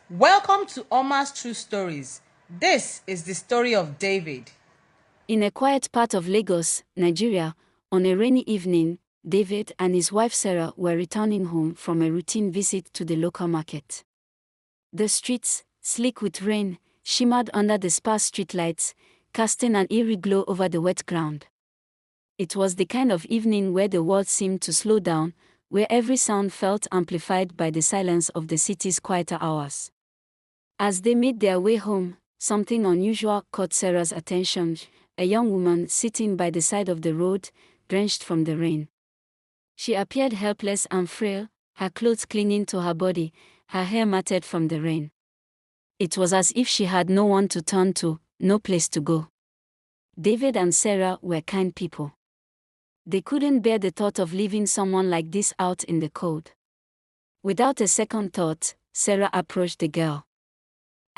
Welcome to Omas True Stories. This is the story of David. In a quiet part of Lagos, Nigeria, on a rainy evening, David and his wife Sarah were returning home from a routine visit to the local market. The streets, slick with rain, shimmered under the sparse streetlights, casting an eerie glow over the wet ground. It was the kind of evening where the world seemed to slow down, where every sound felt amplified by the silence of the city's quieter hours. As they made their way home, something unusual caught Sarah's attention: a young woman sitting by the side of the road, drenched from the rain. She appeared helpless and frail, her clothes clinging to her body, her hair matted from the rain. It was as if she had no one to turn to, no place to go. David and Sarah were kind people. They couldn't bear the thought of leaving someone like this out in the cold. Without a second thought, Sarah approached the girl.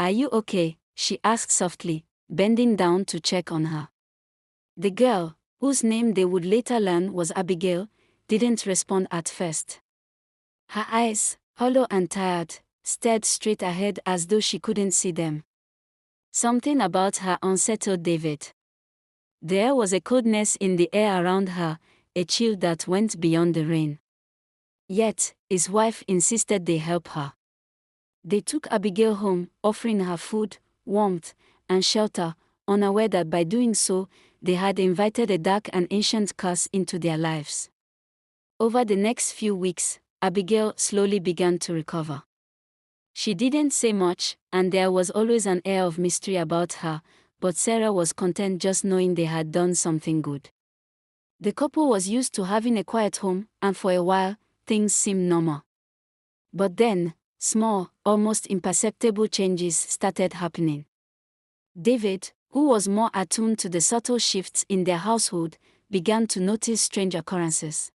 "Are you okay?" she asked softly, bending down to check on her. The girl, whose name they would later learn was Abigail, didn't respond at first. Her eyes, hollow and tired, stared straight ahead as though she couldn't see them. Something about her unsettled David. There was a coldness in the air around her, a chill that went beyond the rain. Yet, his wife insisted they help her. They took Abigail home, offering her food, warmth, and shelter, unaware that by doing so, they had invited a dark and ancient curse into their lives. Over the next few weeks, Abigail slowly began to recover. She didn't say much, and there was always an air of mystery about her, but Sarah was content just knowing they had done something good. The couple was used to having a quiet home, and for a while, things seemed normal. But then, small, almost imperceptible changes started happening. David, who was more attuned to the subtle shifts in their household, began to notice strange occurrences.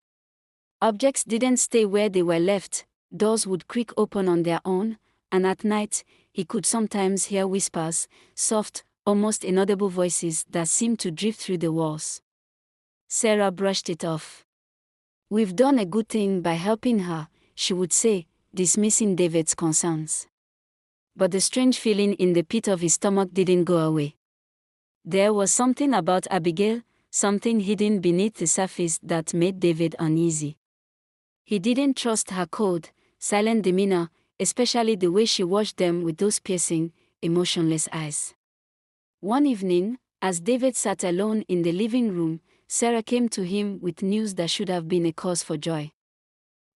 Objects didn't stay where they were left, doors would creak open on their own, and at night, he could sometimes hear whispers, soft, almost inaudible voices that seemed to drift through the walls. Sarah brushed it off. "We've done a good thing by helping her," she would say, dismissing David's concerns. But the strange feeling in the pit of his stomach didn't go away. There was something about Abigail, something hidden beneath the surface that made David uneasy. He didn't trust her cold, silent demeanor, especially the way she watched them with those piercing, emotionless eyes. One evening, as David sat alone in the living room, Sarah came to him with news that should have been a cause for joy.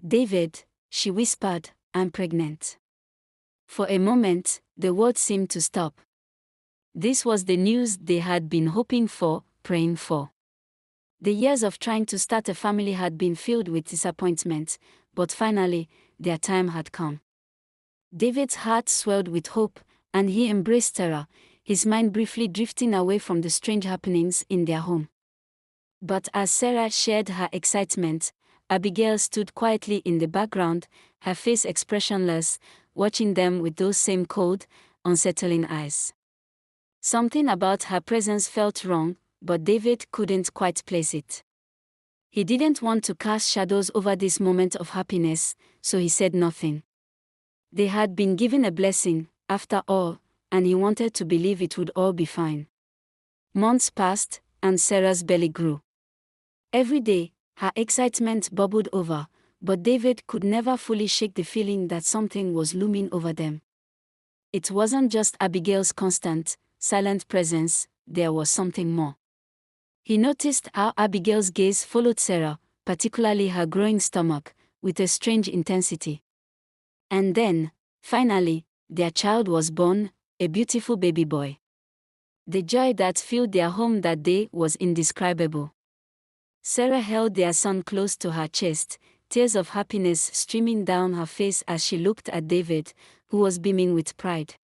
"David," she whispered, "I'm pregnant." For a moment, the world seemed to stop. This was the news they had been hoping for, praying for. The years of trying to start a family had been filled with disappointment, but finally, their time had come. David's heart swelled with hope, and he embraced Sarah, his mind briefly drifting away from the strange happenings in their home. But as Sarah shared her excitement, Abigail stood quietly in the background, her face expressionless, watching them with those same cold, unsettling eyes. Something about her presence felt wrong, but David couldn't quite place it. He didn't want to cast shadows over this moment of happiness, so he said nothing. They had been given a blessing, after all, and he wanted to believe it would all be fine. Months passed, and Sarah's belly grew. Every day, her excitement bubbled over, but David could never fully shake the feeling that something was looming over them. It wasn't just Abigail's constant, silent presence, there was something more. He noticed how Abigail's gaze followed Sarah, particularly her growing stomach, with a strange intensity. And then, finally, their child was born, a beautiful baby boy. The joy that filled their home that day was indescribable. Sarah held their son close to her chest, tears of happiness streaming down her face as she looked at David, who was beaming with pride.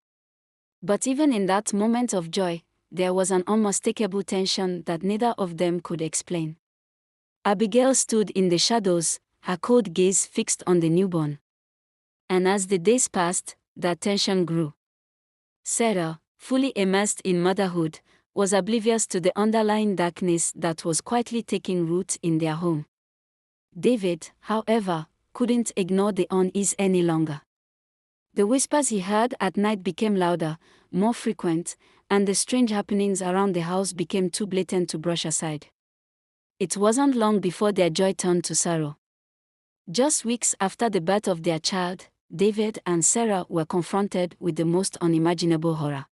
But even in that moment of joy, there was an unmistakable tension that neither of them could explain. Abigail stood in the shadows, her cold gaze fixed on the newborn. And as the days passed, that tension grew. Sarah, fully immersed in motherhood, was oblivious to the underlying darkness that was quietly taking root in their home. David, however, couldn't ignore the unease any longer. The whispers he heard at night became louder, more frequent, and the strange happenings around the house became too blatant to brush aside. It wasn't long before their joy turned to sorrow. Just weeks after the birth of their child, David and Sarah were confronted with the most unimaginable horror.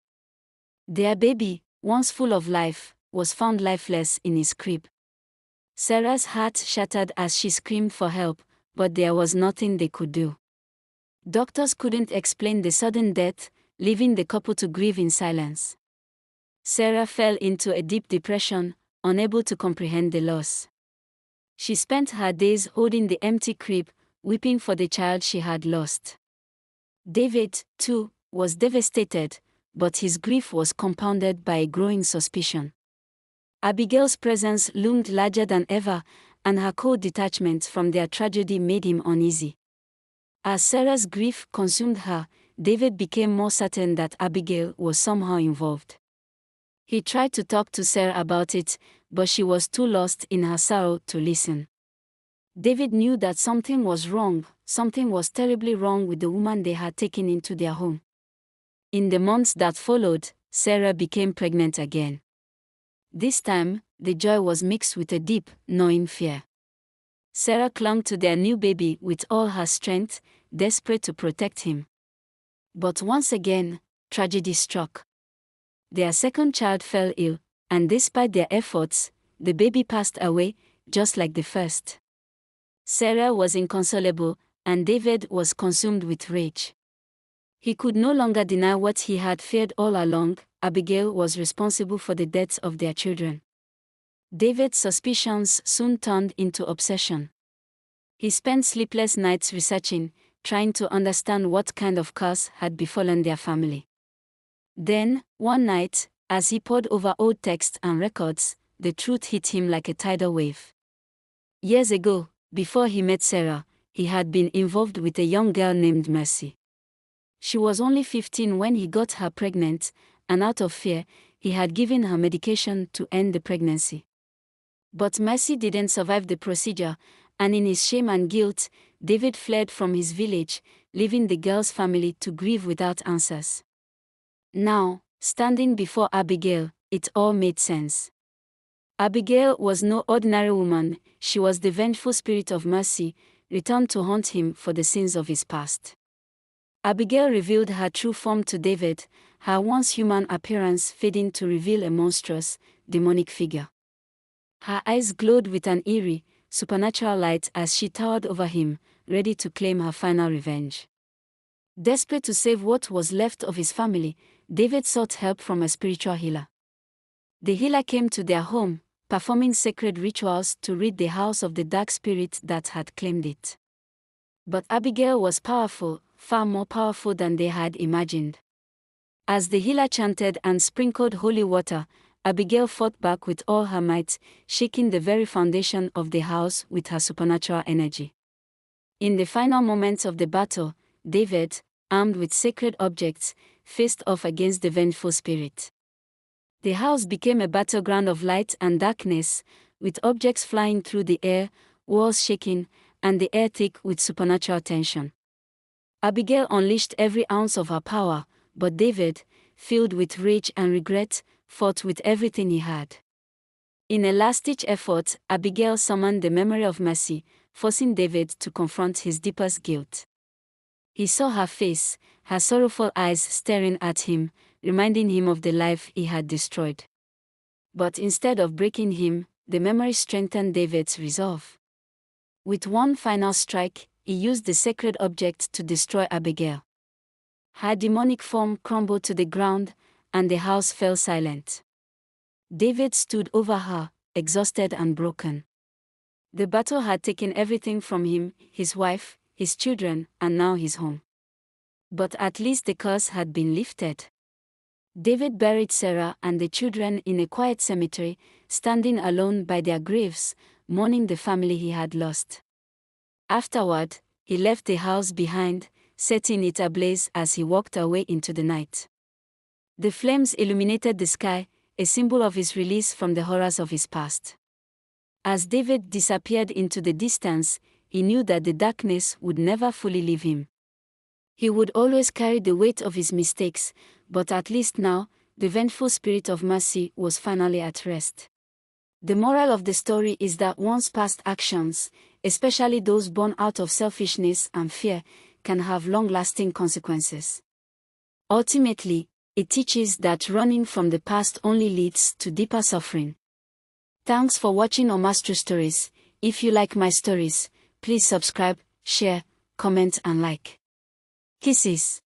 Their baby, once full of life, was found lifeless in his crib. Sarah's heart shattered as she screamed for help, but there was nothing they could do. Doctors couldn't explain the sudden death, leaving the couple to grieve in silence. Sarah fell into a deep depression, unable to comprehend the loss. She spent her days holding the empty crib, weeping for the child she had lost. David, too, was devastated, but his grief was compounded by a growing suspicion. Abigail's presence loomed larger than ever, and her cold detachment from their tragedy made him uneasy. As Sarah's grief consumed her, David became more certain that Abigail was somehow involved. He tried to talk to Sarah about it, but she was too lost in her sorrow to listen. David knew that something was wrong, something was terribly wrong with the woman they had taken into their home. In the months that followed, Sarah became pregnant again. This time, the joy was mixed with a deep, gnawing fear. Sarah clung to their new baby with all her strength, desperate to protect him. But once again, tragedy struck. Their second child fell ill, and despite their efforts, the baby passed away, just like the first. Sarah was inconsolable, and David was consumed with rage. He could no longer deny what he had feared all along: Abigail was responsible for the deaths of their children. David's suspicions soon turned into obsession. He spent sleepless nights researching, trying to understand what kind of curse had befallen their family. Then, one night, as he pored over old texts and records, the truth hit him like a tidal wave. Years ago, before he met Sarah, he had been involved with a young girl named Mercy. She was only 15 when he got her pregnant, and out of fear, he had given her medication to end the pregnancy. But Mercy didn't survive the procedure, and in his shame and guilt, David fled from his village, leaving the girl's family to grieve without answers. Now, standing before Abigail, it all made sense. Abigail was no ordinary woman; she was the vengeful spirit of Mercy, returned to haunt him for the sins of his past. Abigail revealed her true form to David, her once human appearance fading to reveal a monstrous, demonic figure. Her eyes glowed with an eerie, supernatural light as she towered over him, ready to claim her final revenge. Desperate to save what was left of his family, David sought help from a spiritual healer. The healer came to their home, performing sacred rituals to rid the house of the dark spirit that had claimed it. But Abigail was powerful, far more powerful than they had imagined. As the healer chanted and sprinkled holy water, Abigail fought back with all her might, shaking the very foundation of the house with her supernatural energy. In the final moments of the battle, David, armed with sacred objects, faced off against the vengeful spirit. The house became a battleground of light and darkness, with objects flying through the air, walls shaking, and the air thick with supernatural tension. Abigail unleashed every ounce of her power, but David, filled with rage and regret, fought with everything he had. In a last-ditch effort, Abigail summoned the memory of Mercy, forcing David to confront his deepest guilt. He saw her face, her sorrowful eyes staring at him, reminding him of the life he had destroyed. But instead of breaking him, the memory strengthened David's resolve. With one final strike, he used the sacred object to destroy Abigail. Her demonic form crumbled to the ground, and the house fell silent. David stood over her, exhausted and broken. The battle had taken everything from him: his wife, his children, and now his home. But at least the curse had been lifted. David buried Sarah and the children in a quiet cemetery, standing alone by their graves, mourning the family he had lost. Afterward, he left the house behind, setting it ablaze as he walked away into the night. The flames illuminated the sky, a symbol of his release from the horrors of his past. As David disappeared into the distance, he knew that the darkness would never fully leave him. He would always carry the weight of his mistakes, but at least now, the vengeful spirit of mercy was finally at rest. The moral of the story is that one's past actions, especially those born out of selfishness and fear, can have long-lasting consequences. Ultimately, it teaches that running from the past only leads to deeper suffering. Thanks for watching Omastruestories. If you like my stories, please subscribe, share, comment and like. Kisses.